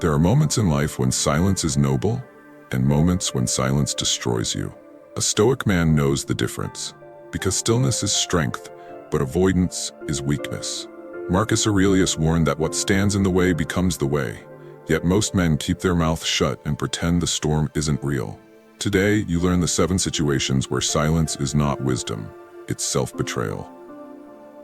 There are moments in life when silence is noble, and moments when silence destroys you. A Stoic man knows the difference, because stillness is strength, but avoidance is weakness. Marcus Aurelius warned that what stands in the way becomes the way, yet most men keep their mouth shut and pretend the storm isn't real. Today, you learn the 7 situations where silence is not wisdom, it's self-betrayal.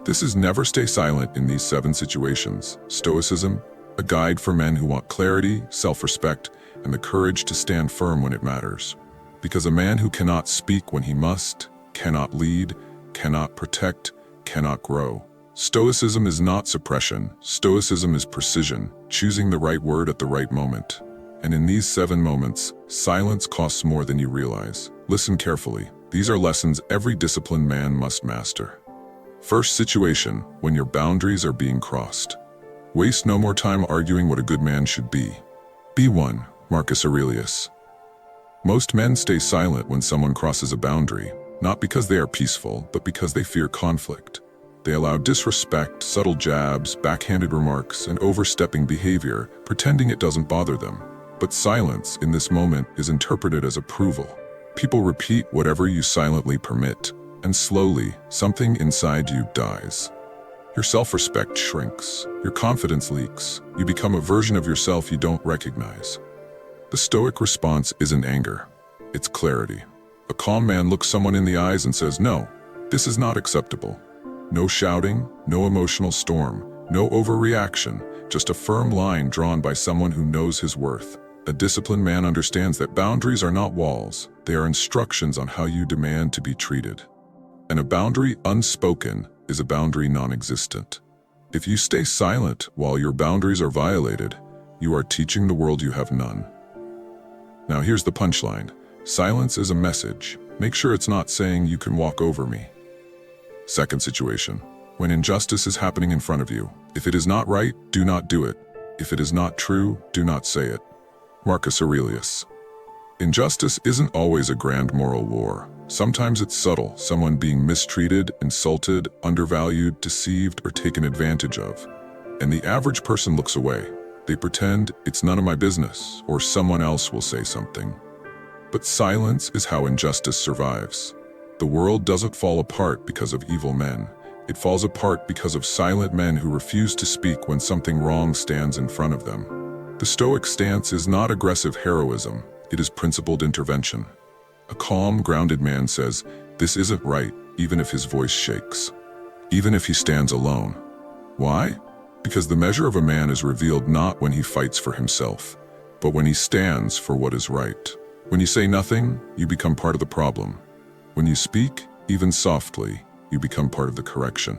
This is never stay silent in these 7 situations. Stoicism, a guide for men who want clarity, self-respect, and the courage to stand firm when it matters. Because a man who cannot speak when he must, cannot lead, cannot protect, cannot grow. Stoicism is not suppression. Stoicism is precision, choosing the right word at the right moment. And in these 7 moments, silence costs more than you realize. Listen carefully. These are lessons every disciplined man must master. First situation, when your boundaries are being crossed. Waste no more time arguing what a good man should be. Be one, Marcus Aurelius. Most men stay silent when someone crosses a boundary, not because they are peaceful, but because they fear conflict. They allow disrespect, subtle jabs, backhanded remarks, and overstepping behavior, pretending it doesn't bother them. But silence in this moment is interpreted as approval. People repeat whatever you silently permit, and slowly, something inside you dies. Your self-respect shrinks, your confidence leaks, you become a version of yourself you don't recognize. The Stoic response isn't anger, it's clarity. A calm man looks someone in the eyes and says, "No, this is not acceptable." No shouting, no emotional storm, no overreaction, just a firm line drawn by someone who knows his worth. A disciplined man understands that boundaries are not walls, they are instructions on how you demand to be treated. And a boundary unspoken is a boundary non-existent. If you stay silent while your boundaries are violated, you are teaching the world you have none. Now here's the punchline. Silence is a message. Make sure it's not saying you can walk over me. Second situation, when injustice is happening in front of you. If it is not right, do not do it. If it is not true, do not say it. Marcus Aurelius. Injustice isn't always a grand moral war. Sometimes it's subtle, someone being mistreated, insulted, undervalued, deceived, or taken advantage of. And the average person looks away. They pretend it's none of my business, or someone else will say something. But silence is how injustice survives. The world doesn't fall apart because of evil men. It falls apart because of silent men who refuse to speak when something wrong stands in front of them. The Stoic stance is not aggressive heroism, it is principled intervention. A calm, grounded man says, "This isn't right," even if his voice shakes. Even if he stands alone. Why? Because the measure of a man is revealed not when he fights for himself, but when he stands for what is right. When you say nothing, you become part of the problem. When you speak, even softly, you become part of the correction.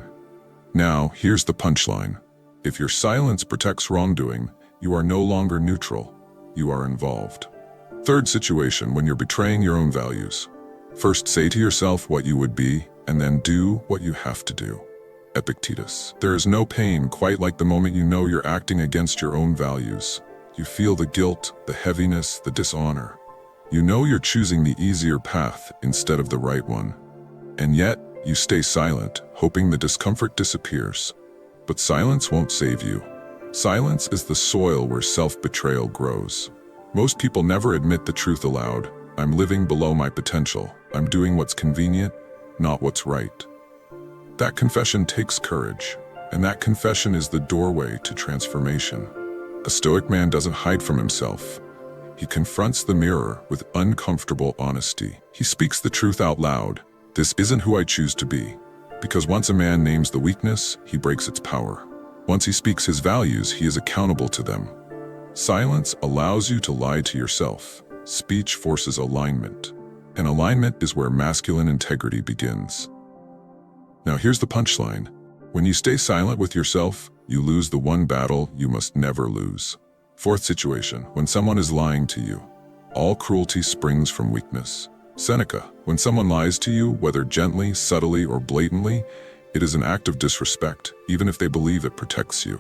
Now, here's the punchline. If your silence protects wrongdoing, you are no longer neutral. You are involved. Third situation, when you're betraying your own values. First, say to yourself what you would be, and then do what you have to do. Epictetus. There is no pain quite like the moment you know you're acting against your own values. You feel the guilt, the heaviness, the dishonor. You know you're choosing the easier path instead of the right one. And yet, you stay silent, hoping the discomfort disappears. But silence won't save you. Silence is the soil where self-betrayal grows. Most people never admit the truth aloud. I'm living below my potential. I'm doing what's convenient, not what's right. That confession takes courage, and that confession is the doorway to transformation. A Stoic man doesn't hide from himself. He confronts the mirror with uncomfortable honesty. He speaks the truth out loud. This isn't who I choose to be. Because once a man names the weakness, he breaks its power. Once he speaks his values, he is accountable to them. Silence allows you to lie to yourself. Speech forces alignment. And alignment is where masculine integrity begins. Now here's the punchline. When you stay silent with yourself, you lose the one battle you must never lose. Fourth situation, when someone is lying to you. All cruelty springs from weakness. Seneca, when someone lies to you, whether gently, subtly, or blatantly, it is an act of disrespect, even if they believe it protects you.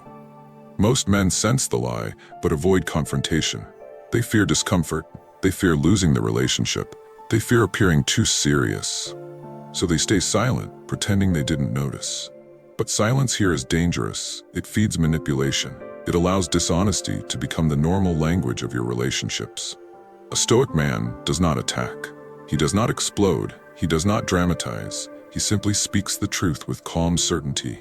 Most men sense the lie, but avoid confrontation. They fear discomfort, they fear losing the relationship, they fear appearing too serious. So they stay silent, pretending they didn't notice. But silence here is dangerous. It feeds manipulation. It allows dishonesty to become the normal language of your relationships. A Stoic man does not attack. He does not explode. He does not dramatize. He simply speaks the truth with calm certainty.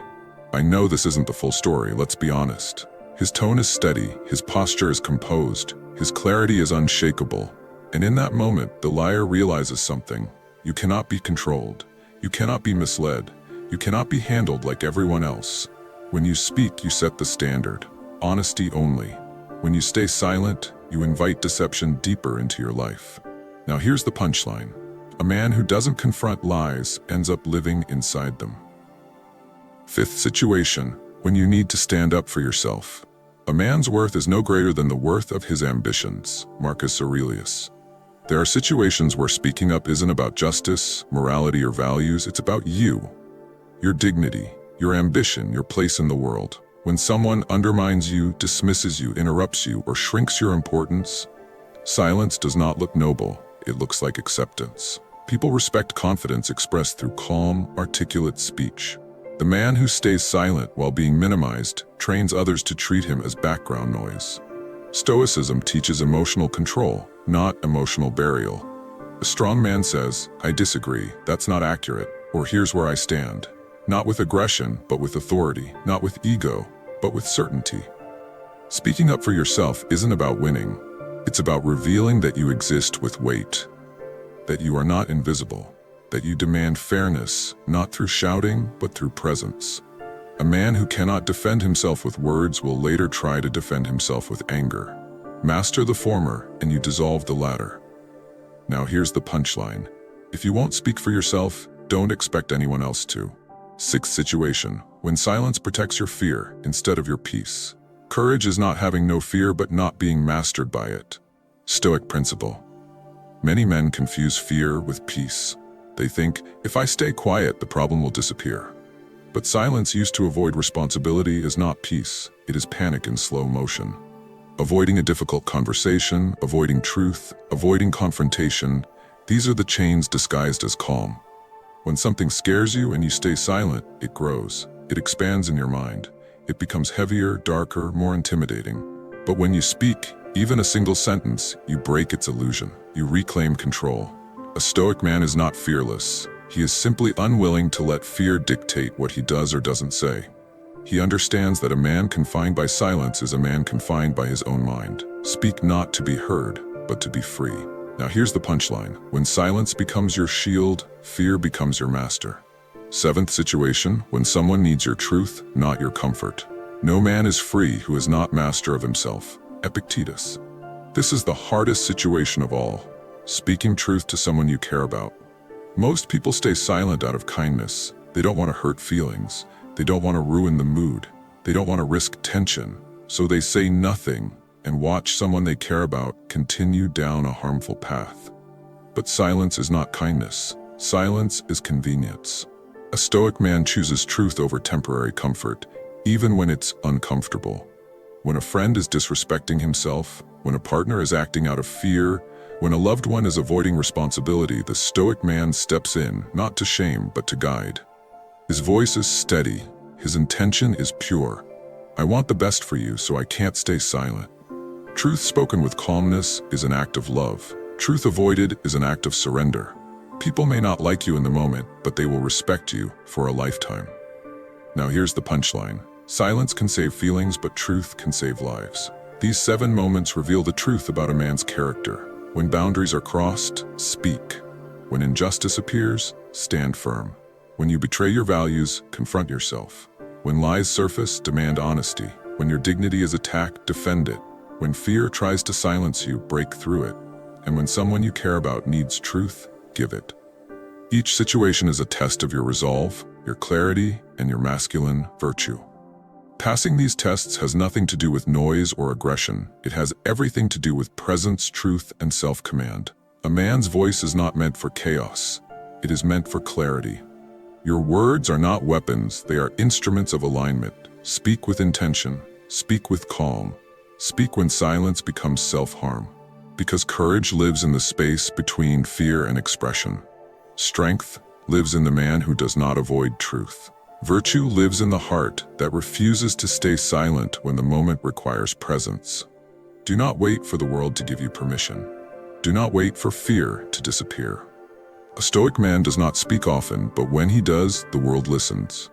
I know this isn't the full story, let's be honest. His tone is steady, his posture is composed, his clarity is unshakable. And in that moment, the liar realizes something. You cannot be controlled. You cannot be misled. You cannot be handled like everyone else. When you speak, you set the standard. Honesty only. When you stay silent, you invite deception deeper into your life. Now here's the punchline. A man who doesn't confront lies ends up living inside them. Fifth situation, when you need to stand up for yourself. A man's worth is no greater than the worth of his ambitions. Marcus Aurelius. There are situations where speaking up isn't about justice, morality, or values, it's about you. Your dignity, your ambition, your place in the world. When someone undermines you, dismisses you, interrupts you, or shrinks your importance, silence does not look noble, it looks like acceptance. People respect confidence expressed through calm, articulate speech. The man who stays silent while being minimized trains others to treat him as background noise. Stoicism teaches emotional control, not emotional burial. A strong man says, "I disagree, that's not accurate," or "Here's where I stand." Not with aggression, but with authority. Not with ego, but with certainty. Speaking up for yourself isn't about winning. It's about revealing that you exist with weight, that you are not invisible, that you demand fairness, not through shouting, but through presence. A man who cannot defend himself with words will later try to defend himself with anger. Master the former, and you dissolve the latter. Now here's the punchline. If you won't speak for yourself, don't expect anyone else to. Sixth situation, when silence protects your fear instead of your peace. Courage is not having no fear but not being mastered by it. Stoic principle. Many men confuse fear with peace. They think, if I stay quiet, the problem will disappear. But silence used to avoid responsibility is not peace, it is panic in slow motion. Avoiding a difficult conversation, avoiding truth, avoiding confrontation, these are the chains disguised as calm. When something scares you and you stay silent, it grows. It expands in your mind. It becomes heavier, darker, more intimidating. But when you speak, even a single sentence, you break its illusion. You reclaim control. A Stoic man is not fearless. He is simply unwilling to let fear dictate what he does or doesn't say. He understands that a man confined by silence is a man confined by his own mind. Speak not to be heard, but to be free. Now here's the punchline. When silence becomes your shield, fear becomes your master. Seventh situation, when someone needs your truth, not your comfort. No man is free who is not master of himself. Epictetus. This is the hardest situation of all. Speaking truth to someone you care about. Most people stay silent out of kindness. They don't want to hurt feelings. They don't want to ruin the mood. They don't want to risk tension. So they say nothing and watch someone they care about continue down a harmful path. But silence is not kindness. Silence is convenience. A Stoic man chooses truth over temporary comfort, even when it's uncomfortable. When a friend is disrespecting himself, when a partner is acting out of fear, when a loved one is avoiding responsibility, the Stoic man steps in, not to shame, but to guide. His voice is steady. His intention is pure. I want the best for you, so I can't stay silent. Truth spoken with calmness is an act of love. Truth avoided is an act of surrender. People may not like you in the moment, but they will respect you for a lifetime. Now here's the punchline. Silence can save feelings, but truth can save lives. These 7 moments reveal the truth about a man's character. When boundaries are crossed, speak. When injustice appears, stand firm. When you betray your values, confront yourself. When lies surface, demand honesty. When your dignity is attacked, defend it. When fear tries to silence you, break through it. And when someone you care about needs truth, give it. Each situation is a test of your resolve, your clarity, and your masculine virtue. Passing these tests has nothing to do with noise or aggression. It has everything to do with presence, truth, and self-command. A man's voice is not meant for chaos. It is meant for clarity. Your words are not weapons, they are instruments of alignment. Speak with intention. Speak with calm. Speak when silence becomes self-harm. Because courage lives in the space between fear and expression. Strength lives in the man who does not avoid truth. Virtue lives in the heart that refuses to stay silent when the moment requires presence. Do not wait for the world to give you permission. Do not wait for fear to disappear. A Stoic man does not speak often, but when he does, the world listens.